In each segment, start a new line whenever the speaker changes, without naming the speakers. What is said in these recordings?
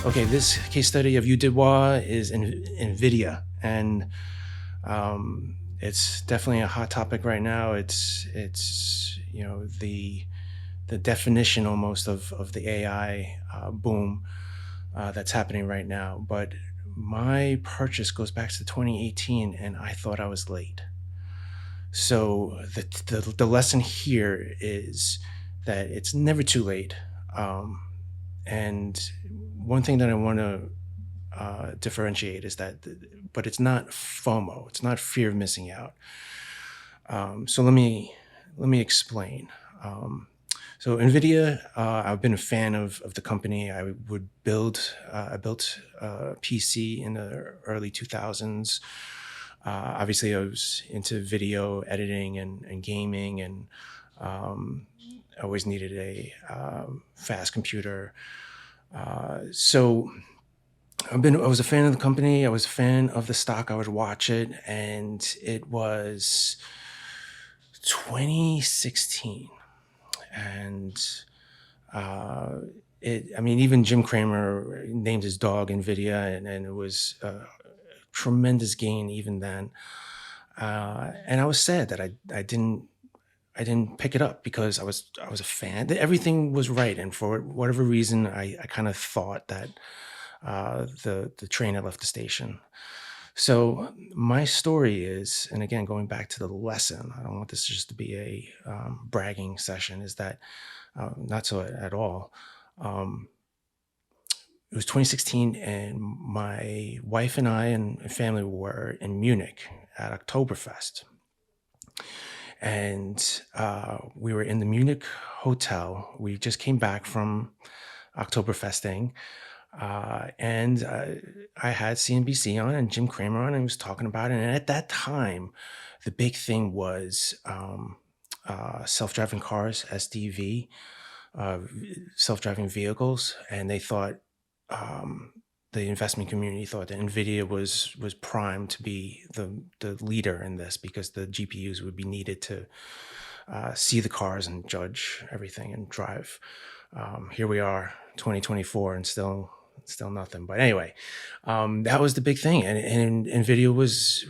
Okay, this case study of Udidwa is in Nvidia, and it's definitely a hot topic right now. It's the definition almost of the AI boom that's happening right now. But my purchase goes back to 2018, and I thought I was late. So the lesson here is that it's never too late. Um, and one thing that I want to differentiate is that, but it's not FOMO. It's not fear of missing out. So let me explain. Um, so Nvidia, I've been a fan of the company. I built a PC in the early 2000s. Obviously, I was into video editing and gaming, and I always needed a fast computer. So I was a fan of the company. I was a fan of the stock. I would watch it, and it was 2016, and uh, I mean, even Jim Cramer named his dog Nvidia, and it was a tremendous gain even then. And I was sad that I didn't pick it up because I was a fan. Everything was right, and for whatever reason, I kind of thought that the train had left the station. So my story is, and again, going back to the lesson, I don't want this just to be a bragging session. Is that not so at all? Um, it was 2016, and my wife and I and family were in Munich at Oktoberfest, and we were in the Munich hotel. We just came back from Oktoberfesting, and I had CNBC on and Jim Cramer on, and he was talking about it. And at that time, the big thing was self-driving cars, SDV, self-driving vehicles, and they thought the investment community thought that Nvidia was primed to be the leader in this because the GPUs would be needed to see the cars and judge everything and drive. Here we are, 2024, and still nothing. But anyway, that was the big thing, and Nvidia was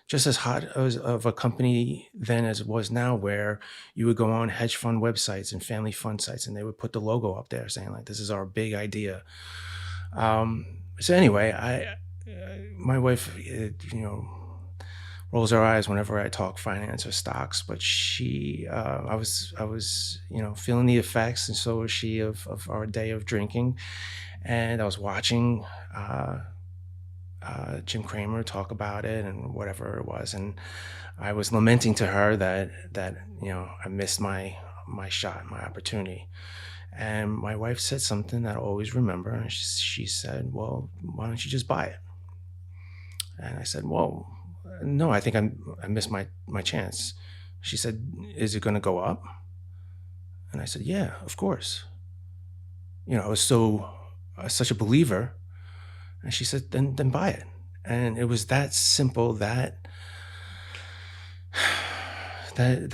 just as hot as of a company then as it was now, where you would go on hedge fund websites and family fund sites, and they would put the logo up there saying like, "This is our big idea." So anyway, my wife, rolls her eyes whenever I talk finance or stocks, but I was, feeling the effects, and so was she of our day of drinking, and I was watching Jim Cramer talk about it and whatever it was, and I was lamenting to her that I missed my shot, my opportunity. And my wife said something that I always remember, and she said, "Well, why don't you just buy it?" And I said, "Well, no, I think I missed my chance." She said, "Is it going to go up?" And I said, "Yeah, of course." I was such a believer. And she said, "Then buy it." And it was that simple, that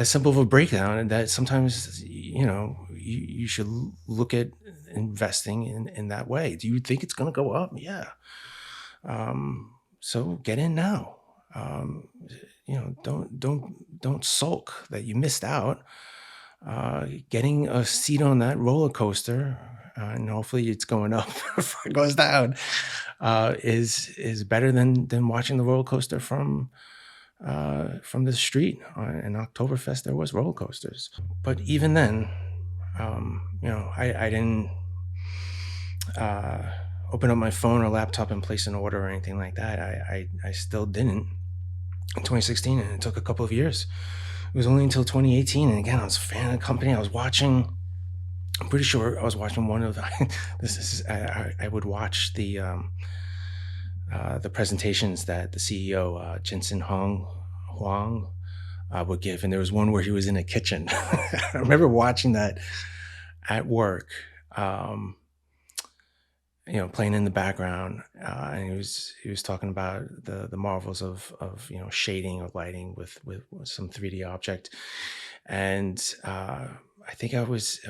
simple of a breakdown, and that sometimes you should look at investing in that way. Do you think it's going to go up? Yeah. So get in now. Um, don't sulk that you missed out. Getting a seat on that roller coaster, and hopefully it's going up before it goes down, is better than watching the roller coaster from the street. In Oktoberfest, there was roller coasters, but even then, I didn't uh, open up my phone or laptop and place an order or anything like that. I still didn't in 2016, and it took a couple of years. It was only until 2018, and again, I was a fan of the company. I was watching. I'm pretty sure I was watching one of the. This is I would watch the presentations that the CEO Jensen Huang would give, and there was one where he was in a kitchen. I remember watching that at work, playing in the background, and he was talking about the marvels of shading or lighting with some 3D object, and I think I was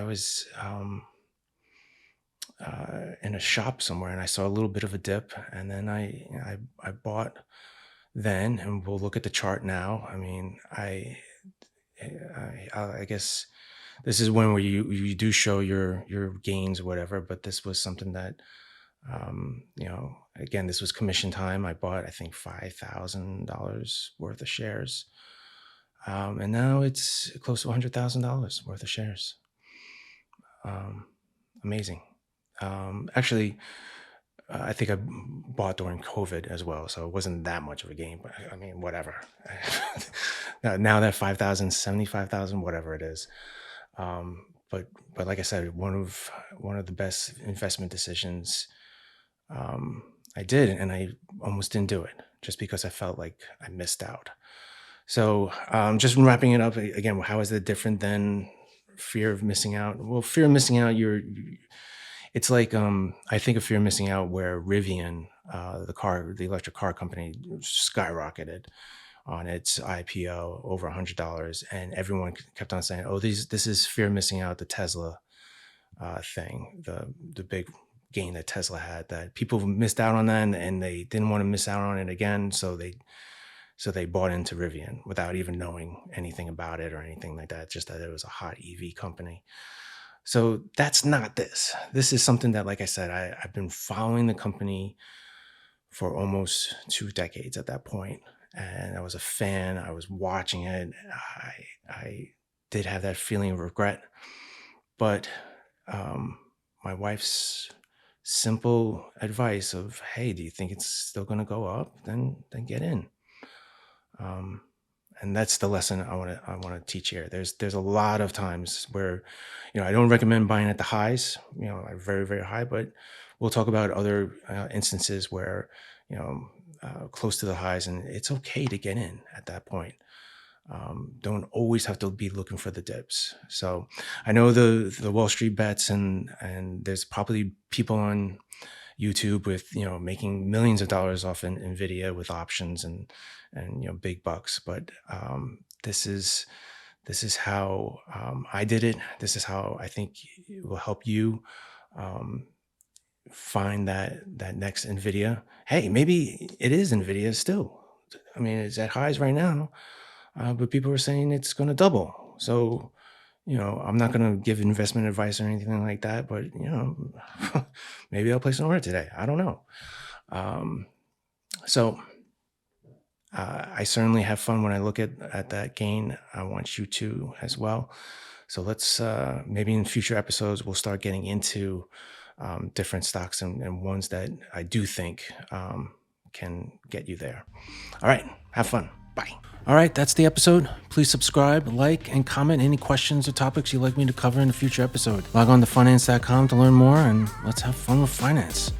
in a shop somewhere, and I saw a little bit of a dip, and then I bought then, and we'll look at the chart now. I mean, I guess this is when where you do show your gains or whatever, but this was something that again, this was commission time. I bought, I think, $5,000 worth of shares, and now it's close to $100,000 worth of shares. Amazing. Actually, I think I bought during COVID as well, so it wasn't that much of a gain. But I mean, whatever. Now that 5,000, 75,000, whatever it is. But like I said, one of the best investment decisions I did, and I almost didn't do it just because I felt like I missed out. So just wrapping it up again, how is it different than fear of missing out? Well, fear of missing out, it's like I think of fear of missing out where Rivian, the electric car company, skyrocketed on its IPO over $100, and everyone kept on saying, "Oh, this is fear of missing out." The Tesla thing, the big gain that Tesla had, that people missed out on that, and they didn't want to miss out on it again, so they bought into Rivian without even knowing anything about it or anything like that, just that it was a hot EV company. So that's not this. This is something that, like I said, I've been following the company for almost 2 decades at that point, and I was a fan. I was watching it. I did have that feeling of regret, but my wife's simple advice of, "Hey, do you think it's still going to go up? Then get in." And that's the lesson I want to teach here. There's a lot of times where, I don't recommend buying at the highs, like very, very high, but we'll talk about other instances where, close to the highs, and it's okay to get in at that point. Don't always have to be looking for the dips. So I know the Wall Street bets, and there's probably people on YouTube with making millions of dollars off in Nvidia with options and big bucks. But this is how I did it. This is how I think it will help you find that next Nvidia. Hey, maybe it is Nvidia still. I mean, it's at highs right now, but people are saying it's going to double. So I'm not going to give investment advice or anything like that, but maybe I'll place an order today. I don't know. So I certainly have fun when I look at that gain. I want you to as well. So let's maybe in future episodes we'll start getting into different stocks and ones that I do think can get you there. All right, have fun. Bye. All right, that's the episode. Please subscribe, like, and comment any questions or topics you'd like me to cover in a future episode. Log on to Funnance.com to learn more, and let's have fun with finance.